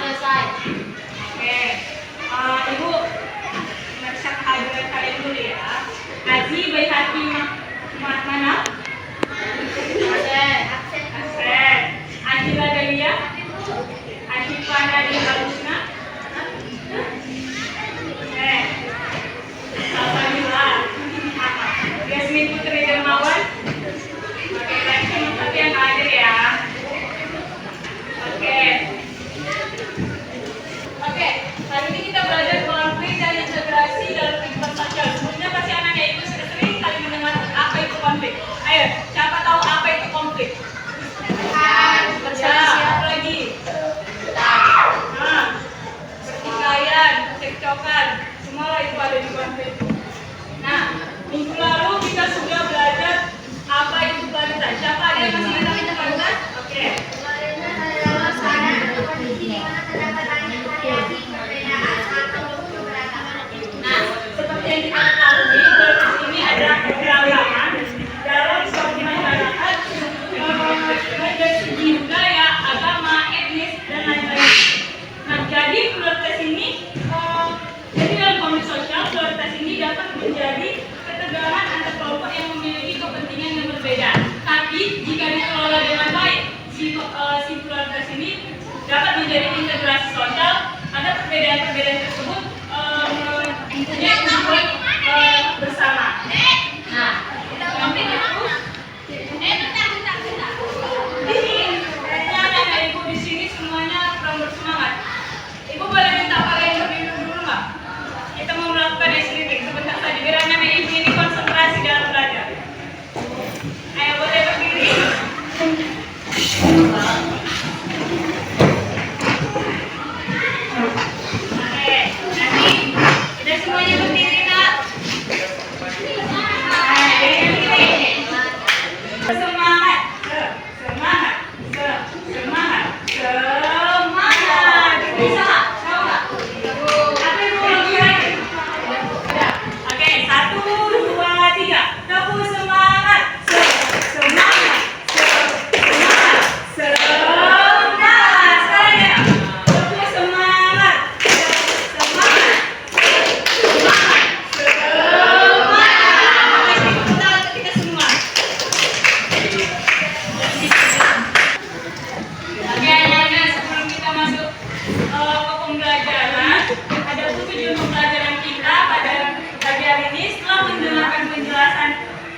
Selesai. Oke. Ibu, periksa kehadiran kalian dulu ya. Aji, baik hati mana? Absen. Ajila Dalia. Asyifa Nadia Balusna. Alhamdulillah. Yasmin Putri Dermawan. Oke, tadi cuma satu yang hadir ya. Oke, hari ini kita belajar konflik dan integrasi dalam kehidupan sosial. Sebelumnya pasti anak-anak ibu sudah sering kali mendengar apa itu konflik. Ayo, siapa tahu apa itu konflik? Apa lagi? Pertikaian, cekcokan, semua itu ada di konflik. Nah, minggu lalu kita sudah belajar apa itu pluralitas. Siapa ada yang masih ingat itu pluralitas? Oke. Nah, seperti yang kita ketahui, pluralitas ini adalah keberagaman dalam suatu masyarakat dari segi budaya, agama, etnis, dan lain-lain. Nah, jadi pluralitas ini, jadi dalam konflik sosial, pluralitas ini dapat menjadi ketegangan antar kelompok yang memiliki kepentingan yang berbeda. Tapi jika dikelola dengan baik, si pluralitas ini dapat menjadi integrasi sosial. Ada perbedaan-perbedaan tersebut mempunyai tujuan bersama. Nah, konflik itu ini kayaknya anak ibu di sini semuanya kurang bersemangat. Ibu boleh minta kalian berdiri dulu nggak? Kita mau melakukan ice cream sebentar saja biar anak ibu ini konsentrasi dalam belajar. Ayo boleh berdiri. Oke, nanti udah semuanya berdiri nak. Semangat, semangat, semangat, semangat. Bisa nggak? Tahu nggak? Apa yang mau lagi? Oke, 1, 2, 3. Tepuk semangat. Semangat, semangat, semangat. Sekarang ya. Tepuk semangat. Semangat, semangat, semangat. Oke, tepuk tangan untuk kita semua. Oke, anak-anak, sebelum kita masuk ke pembelajaran, ada tujuan pembelajaran kita pada pagi hari ini. Setelah mendengarkan penjelasan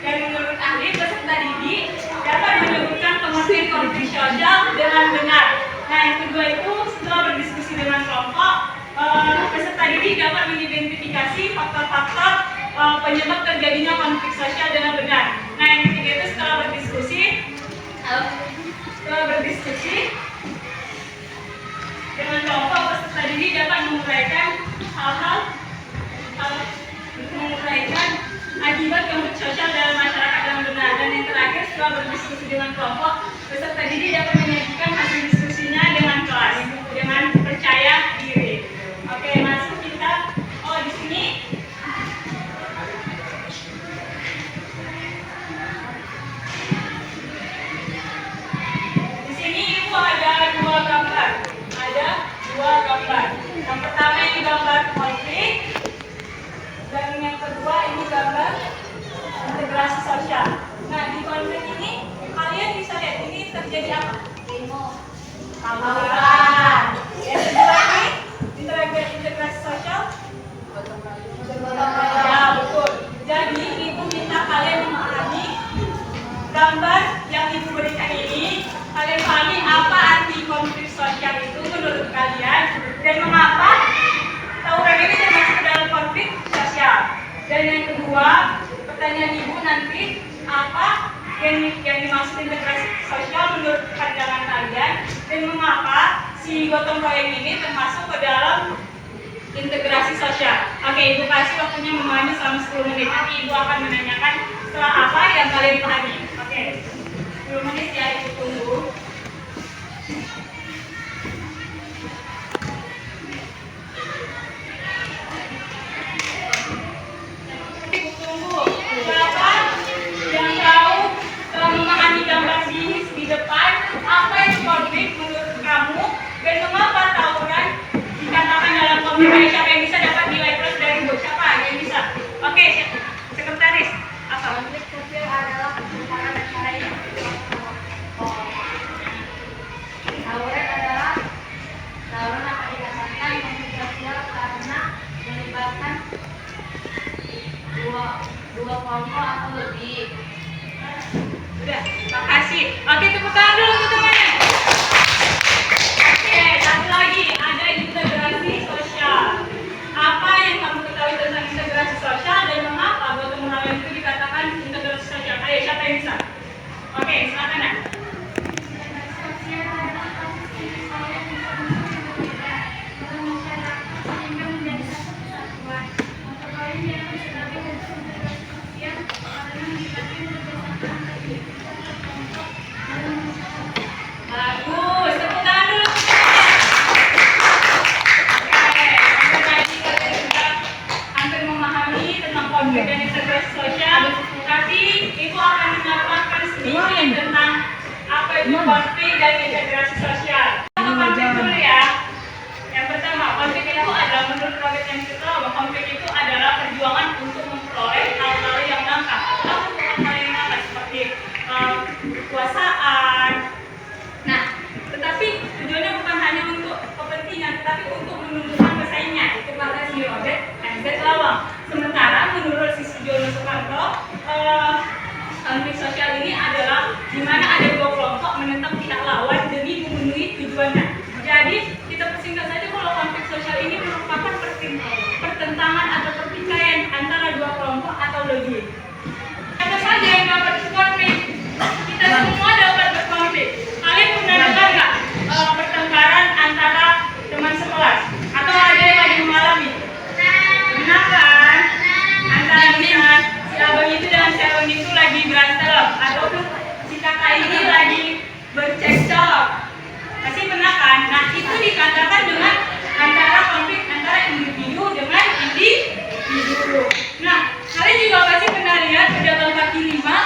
dari menurut ahli, peserta didik dapat menyebutkan pengertian konflik sosial dengan benar. Nah, yang kedua itu setelah berdiskusi dengan kelompok, peserta didik dapat mengidentifikasi faktor-faktor penyebab terjadinya konflik sosial dengan benar. Nah, yang ketiga itu setelah berdiskusi dengan kelompok, peserta didik dapat menguraikan menguraikan akibat konflik sosial dalam masyarakat dengan benar. Dan yang terakhir, setelah berdiskusi dengan kelompok, peserta didik dapat menyajikan hasil diskusinya dengan kelas dengan percaya diri. Oke, masuk kita. Oh, di sini ibu ada dua gambar. Yang pertama ini gambar konflik, dan yang kedua ini gambar integrasi sosial. Nah, di konflik ini kalian bisa lihat ini terjadi apa? Tawuran. Yang kedua ini integrasi sosial. Ya, betul. Jadi ibu minta kalian memahami gambar yang ibu berikan ini. Kalian pahami apa arti konflik sosial itu menurut kalian dan mengapa tawuran ini termasuk dalam konflik sosial. Dan yang kedua, pertanyaan ibu nanti, apa yang dimaksud integrasi sosial menurut pandangan kalian dan mengapa si gotong royong ini termasuk ke dalam integrasi sosial. Oke, ibu kasih waktunya memahami selama 10 menit. Nanti ibu akan menanyakan setelah apa yang kalian pahami. Oke, 10 menit ya, ibu tunggu. Siapa yang tahu telah memahami gambar di depan apa itu konflik menurut kamu dan mengapa tawuran kasih. Oke, tepuk tangan dulu untuk temannya. Oke, satu lagi ada integrasi sosial. Apa yang kamu ketahui tentang integrasi sosial dan mengapa gotong royong itu dikatakan integrasi sosial? Ayo, siapa yang bisa? Oke, silakan ya. Bagus, tepuk tangan dulu. Oke, tadi kalian sudah hampir memahami tentang konflik dan integrasi sosial, tapi Ibu akan menyampaikan sedikit tentang apa itu konflik dan integrasi sosial. Konflik dulu ya. Yang pertama, konflik itu adalah menurut Robert M. Sutton, konflik itu adalah perjuangan untuk memperoleh hal-hal yang langka. Atau bukan hal yang langka seperti kekuasaan. Nah, tetapi tujuannya bukan hanya untuk kepentingan, tetapi untuk menunjukkan pesaingnya. Itu kata si Robert M. Lawang. Sementara menurut si Sujono Soekarno, konflik sosial ini adalah di mana ada dua kelompok menentang pihak lawan demi memenuhi tujuannya. Jadi kita persingkat saja kalau konflik sosial ini merupakan pertentangan atau pertikaian antara dua kelompok atau lebih. Kata saja yang dapat berkonflik, kita semua dapat berkonflik. Kalian pernah dengar nggak pertengkaran antara teman sekelas? Atau ada yang lagi mengalami? Benar kan? Antara misalnya si abang itu dengan si abang itu lagi berantem, atau si kakak ini lagi bercekcok. Pasti pernah kan? Nah, itu dikatakan dengan antara konflik antara individu dengan individu. Nah, kalian juga pasti pernah lihat pedagang kaki lima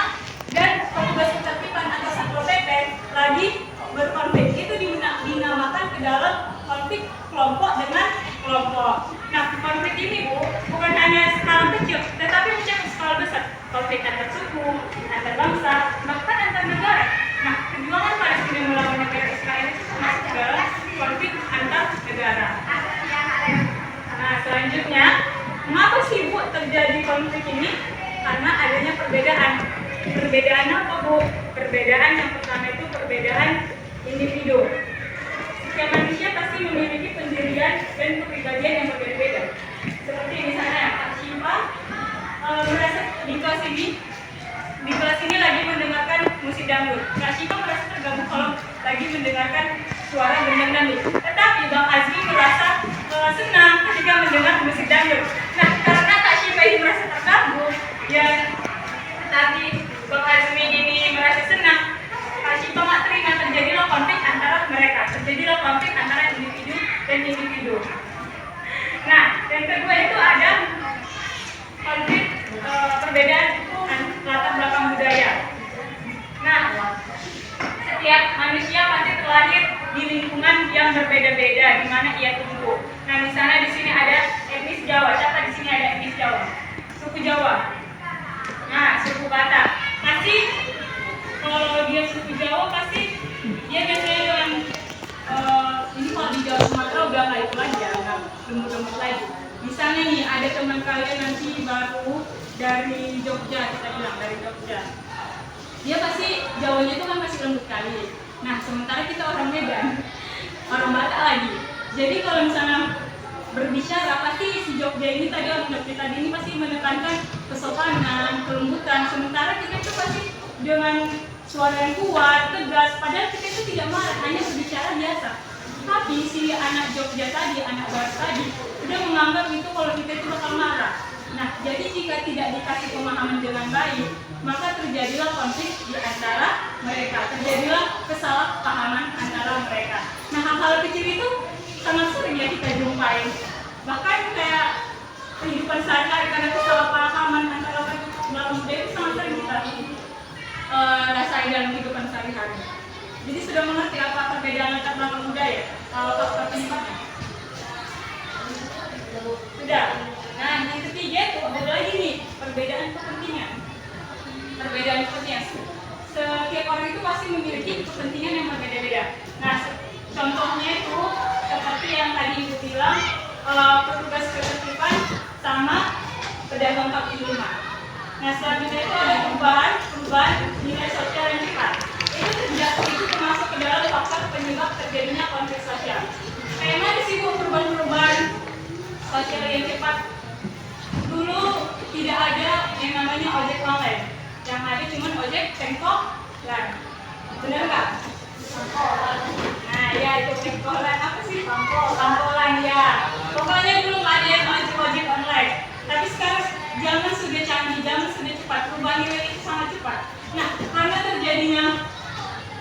dan petugas ketertiban atau satpol pp lagi berkonflik. Itu dinamakan ke dalam konflik kelompok dengan kelompok. Nah, konflik ini bukan hanya skala kecil, tetapi mencapai skala besar. Konflik antar suku, antar bangsa, bahkan antar negara. Nah, perjuangan Palestina melawan negara Israel itu termasuk dalam konflik antar negara. Nah, selanjutnya, mengapa sih Bu terjadi konflik ini? Karena adanya perbedaan. Perbedaan apa Bu? Perbedaan yang pertama itu perbedaan individu. Setiap manusia pasti memiliki pendirian dan kepribadian yang berbeda-beda. Seperti misalnya Kak Syifa merasa di kelas ini lagi mendengarkan musik dangdut. Kak Syifa merasa terganggu kalau lagi mendengarkan suara gendang dangdut. Tetapi Bang Azmi merasa senang ketika mendengar musik dangdut. Nah, karena Kak Syifa ini merasa terganggu, ya tetapi Bang Azmi ini merasa senang, Kak Syifa nggak terima, terjadilah konflik antara mereka. Terjadilah konflik antara individu dan individu. Nah, yang kedua itu ada konflik perbedaan latar belakang budaya. Nah, setiap manusia pasti terlahir di lingkungan yang berbeda-beda di mana ia tumbuh. Nah, misalnya di sini ada etnis Jawa. Siapa di sini ada etnis Jawa? Suku Jawa. Nah, suku Batak. Pasti kalau dia suku Jawa pasti dia biasanya dengan ini kalau di Jawa Sumatera udah nggak itu lagi ya, nggak lembut-lembut lagi. Misalnya nih ada teman kalian nanti baru dari Jogja, kita bilang dari Jogja. Dia pasti Jawanya itu kan masih lembut kali. Nah, sementara kita orang Medan, orang Batak lagi. Jadi kalau misalnya berbicara pasti si Jogja ini tadi orang Jogja tadi ini pasti menekankan kesopanan, kelembutan. Sementara kita itu pasti dengan suara yang kuat, tegas. Padahal kita itu tidak marah, hanya berbicara biasa. Tapi si anak Jogja tadi, anak Barat tadi, udah menganggap itu kalau kita itu bakal marah. Nah, jadi jika tidak dikasih pemahaman dengan baik, maka terjadilah konflik di antara mereka, terjadilah kesalahpahaman antara mereka. Nah, hal-hal kecil itu sangat sering ya kita jumpai. Bahkan kayak kehidupan sehari-hari karena kesalahpahaman antara dalam budaya itu sangat sering kita rasain dalam kehidupan sehari-hari. Jadi sudah mengerti apa perbedaan latar belakang budaya, faktor penyebabnya? Sudah. Nah, yang ketiga itu ada lagi nih, perbedaan kepentingan. Perbedaan kepentingan. Setiap orang itu pasti memiliki kepentingan yang berbeda-beda. Nah, contohnya itu seperti yang tadi Ibu bilang, petugas ketertiban sama pedagang kaki lima. Nah, selanjutnya itu ada perubahan nilai sosial yang cepat. Itu penyebab terjadinya konflik sosial. Kayak mana sih Bu perubahan-perubahan sosial yang cepat? Dulu tidak ada yang namanya ojek online, yang ada cuma ojek pengkolan. Benar nggak? Nah ya itu pengkolan apa sih? Pangkolan ya. Pokoknya dulu nggak ada yang ojek online. Tapi sekarang zaman sudah canggih, zaman sudah cepat, perubahan nilai itu sangat cepat. Nah karena terjadinya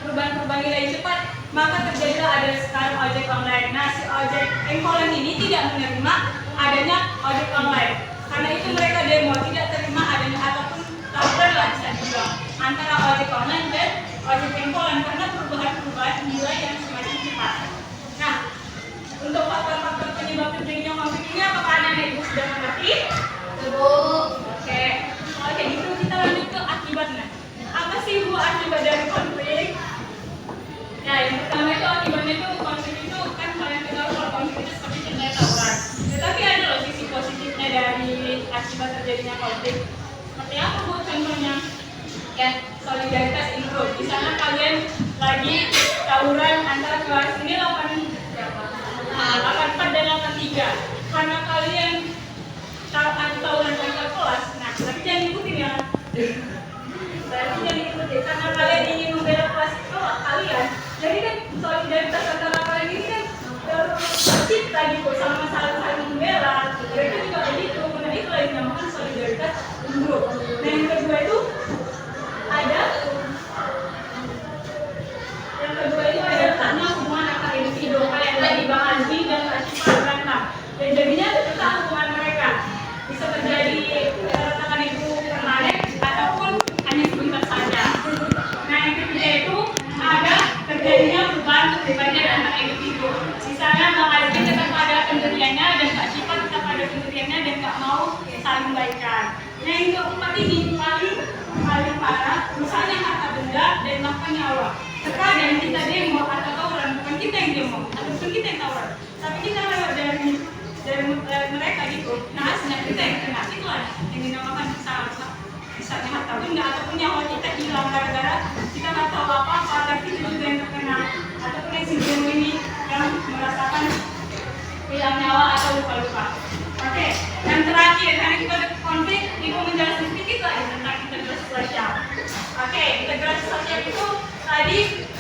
perubahan nilai cepat, maka terjadilah ada sekarang ojek online. Nah si ojek pengkolan ini tidak menerima adanya ojek online. Karena itu mereka demo tidak terima adanya ataupun tawuran lah bisa dibilang antara ojek online dan ojek pengkolan karena perubahan nilai yang semakin cepat. Nah, untuk faktor-faktor penyebab terjadinya konflik ini apakah anak ibu sudah mengerti? Oke, gitu kita lanjut ke akibatnya. Apa sih Bu akibat dari konflik? Nah, yang pertama itu akibatnya itu konflik itu kan kalian tahu kalau konflik itu seperti contohnya tawuran. Tetapi ada loh sisi positifnya dari akibat terjadinya konflik. Seperti apa Bu contohnya? Ya, solidaritas improve. Di sana kalian lagi tawuran antara kelas ini 84 dan 83. Karena kalian tawuran antar kelas. Nah, tapi jangan ikutin ya. Berarti jangan ikutin karena kalian ingin membela kelas kalian. Jadi kan solidaritas antara kalian ini kan tercipta gitu sama saling membela. Mereka juga begitu. Karena itu yang dinamakan solidaritas improve. Nah, yang kedua itu ada karena hubungan antar individu kalian lagi bahas dan Kak berantem dan jadinya tetap hubungan mereka bisa terjadi retakan itu permanen ataupun hanya sebentar saja. Nah yang ketiga itu ada terjadinya perubahan kepribadian antar individu. Di sana Bang Alvin tetap ada pendiriannya dan Kak Syifa tetap ada pendiriannya dan nggak mau saling baikan. Nah yang keempat ini paling parah, rusaknya harta benda dan bahkan nyawa. Terkadang kita demo atau tawuran, bukan kita yang demo ataupun kita yang tawuran, tapi kita lewat dari mereka gitu. Nah hasilnya kita yang kena, itulah yang dinamakan rusaknya harta benda ataupun nyawa kita hilang gara-gara kita nggak tahu apa-apa, tapi kita juga yang terkena ataupun yang demo ini yang merasakan hilang nyawa atau luka-luka. Oke, yang terakhir, karena kita ada konflik, Ibu menjelaskan sedikit lagi tentang integrasi sosial. Oke, integrasi sosial itu tadi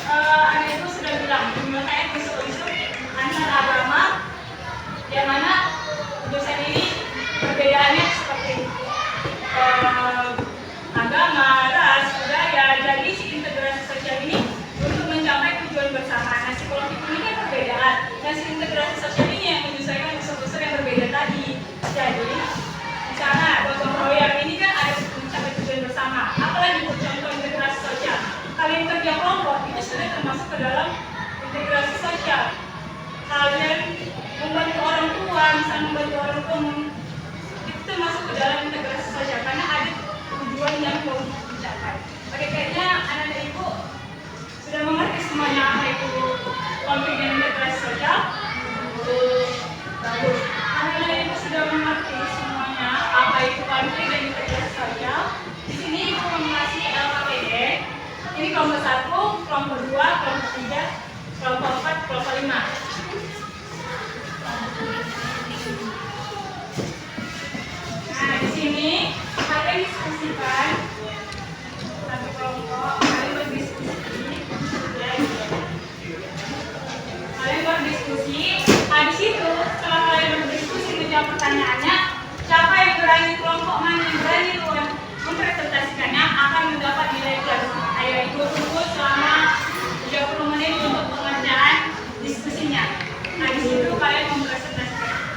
anak ibu sudah bilang penyelesaian isu-isu antar agama, yang mana dosen ini perbedaannya seperti agama, ras, budaya. Jadi si integrasi sosial ini untuk mencapai tujuan bersama. Nah, psikologi ini kan perbedaan. Nah, si integrasi sosial ini yang menyesuaikan unsur-unsur yang berbeda tadi. Jadi, misalnya gotong royong ini kan ada mencapai tujuan bersama. Apalagi contoh integrasi sosial. Kalian kerja kelompok itu sudah termasuk ke dalam integrasi sosial. Kalian membantu orang tua, misalnya membantu orang tua, itu termasuk ke dalam integrasi sosial karena ada tujuan yang mau dicapai. Oke, kayaknya anak-anak ibu sudah mengerti semuanya apa itu konflik dan integrasi sosial. Bagus. Anak-anak ibu sudah mengerti semuanya apa itu konflik dan integrasi sosial. Di sini ibu mengasih LKPD. Ini kelompok 1, kelompok 2, kelompok 3, kelompok 4, kelompok 5. Nah, di sini kalian diskusikan satu kelompok, kalian berdiskusi. Ya, gitu. Kalian berdiskusi. Nah, di situ setelah kalian berdiskusi menjawab pertanyaannya, siapa yang berani kelompok mana yang berani mempresentasikannya akan mendapat nilai plus. Ayo ibu tunggu selama 30 menit untuk pengerjaan diskusinya. Nah di situ kalian mempresentasikan.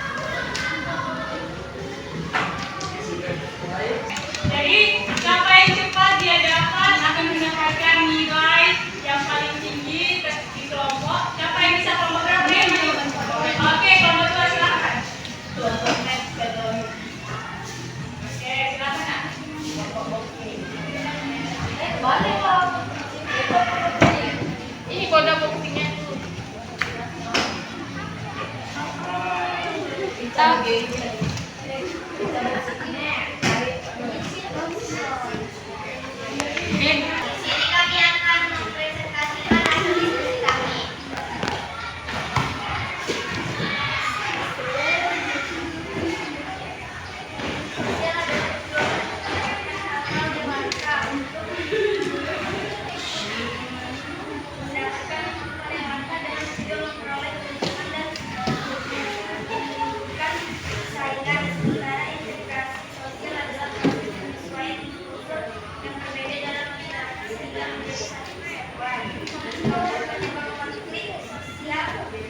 Penyebab konflik sosial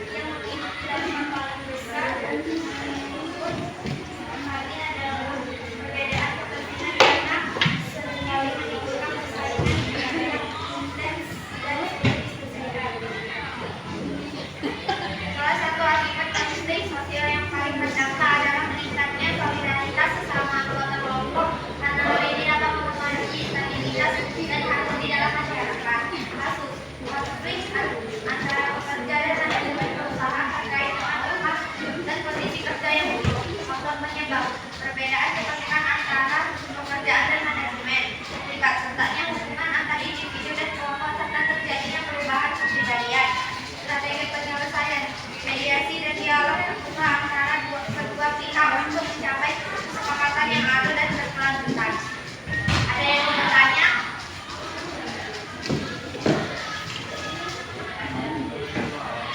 yang menginspirasi paling besar sekali adalah perbedaan kepentingan karena seringkali menimbulkan persaingan yang intens dan sulit diselesaikan. Salah satu akibat konflik sosial yang paling berdampak adalah meningkatnya solidaritas sesama anggota kelompok karena hal ini dapat mempengaruhi stabilitas dan harmoni dalam masyarakat. Kasus konflik antara pekerja dan manajemen perusahaan terkait dengan upah dan kondisi kerja yang buruk. Faktor penyebab perbedaan kepentingan antara pekerjaan dan manajemen, tingkat sertanya hubungan antar individu dan kelompok serta terjadinya perubahan kepribadian. Strategi penyelesaian, mediasi dan dialog terbuka antara kedua pihak untuk mencapai kesepakatan yang adil dan berkelanjutan. Ada yang mau bertanya?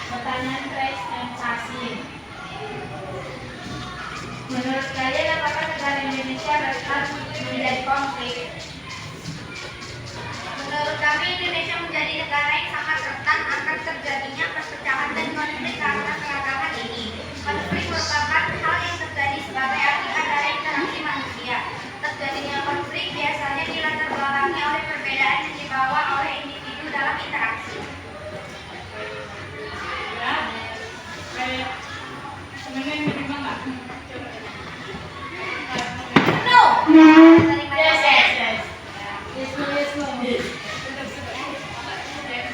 Pertanyaan presentasi. Menurut kalian apakah negara Indonesia rentan menjadi konflik? Menurut kami Indonesia menjadi negara yang sangat rentan akan terjadinya perpecahan dan konflik karena keragaman ini. Konflik merupakan hal yang terjadi sebagai akibat dari interaksi manusia. Terjadinya konflik biasanya dilatar belakangi oleh perbedaan yang dibawa oleh individu dalam interaksi. Ya, kayak sebenarnya yang terima nggak? No. Yes, yes, yes. Yes, no, yes, no.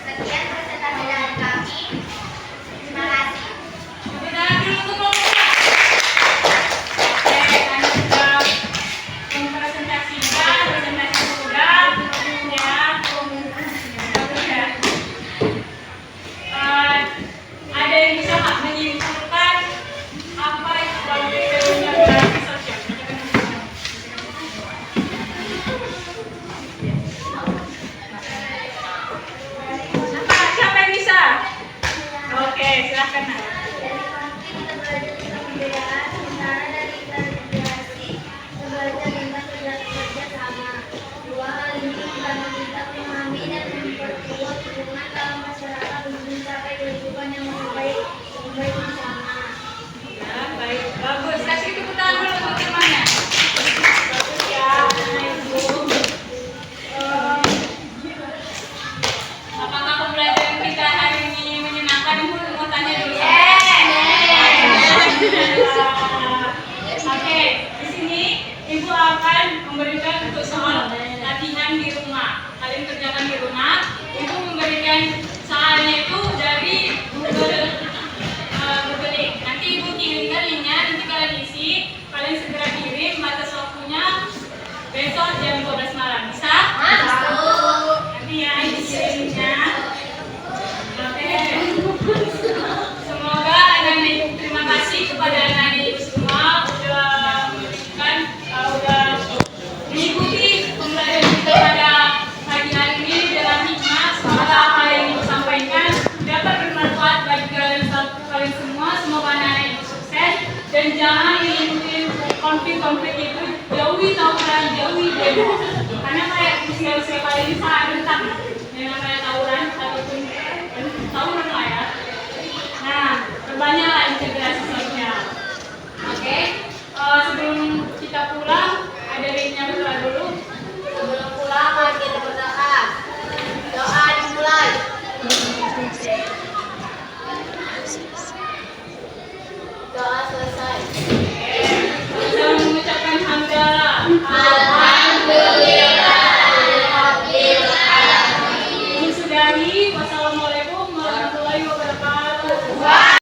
Sekian presentasi dari kami. Terima kasih. Tepuk tangan dulu untuk kelompok. Oke, kami sudah mempresentasikan, presentasi sudah, ya. Bagus ya. Ada yang bisa nggak menyimpulkan apa itu konflik dan interaksi sosial? Siapa yang bisa? Oke, silahkan. Nak. Dari konflik kita belajar tentang perbedaan antara dan integrasi, kita belajar tentang kerja sama. Dua hal ini membantu kita memahami dan memperkuat hubungan dalam masyarakat untuk mencapai kehidupan yang lebih baik bersama. Ya, baik, bagus. Kasih tepuk tangan dulu untuk temannya. Bagus ya, anak ibu. Apakah pembelajaran kita hari ini menyenangkan? Mau tanya dulu. Oke, di sini ibu akan memberikan untuk soal latihan di rumah. Kalian kerjakan di rumah. Ibu memberikan soalnya itu dari Google nanti ibu kirimkan linknya, nanti kalian isi, kalian segera kirim, batas waktunya besok jam 12 malam, bisa? Nanti ya ibu kirim linknya. Oke. Semoga anak-anak terima kasih kepada anak-anak ibu semua udah memberikan, udah mengikuti pembelajaran kita pada pagi hari ini dengan hikmah. Semoga apa yang ibu sampaikan dapat bermanfaat bagi kalian semua. Semoga anak-anak ibu sukses dan jangan mengikuti konflik-konflik itu, jauhi tawuran, jauhi demo. Karena kayak usia-usia kalian ini sangat rentan yang namanya tawuran ataupun tawuran lah ya. Nah, perbanyaklah integrasi sosial. Oke, sebelum kita pulang, ada linknya berdoa dulu. Sebelum pulang, mari kita berdoa. Doa dimulai. Doa selesai. Kita mengucapkan hamdalah. Alhamdulillah. Ini sudahi. Wassalamualaikum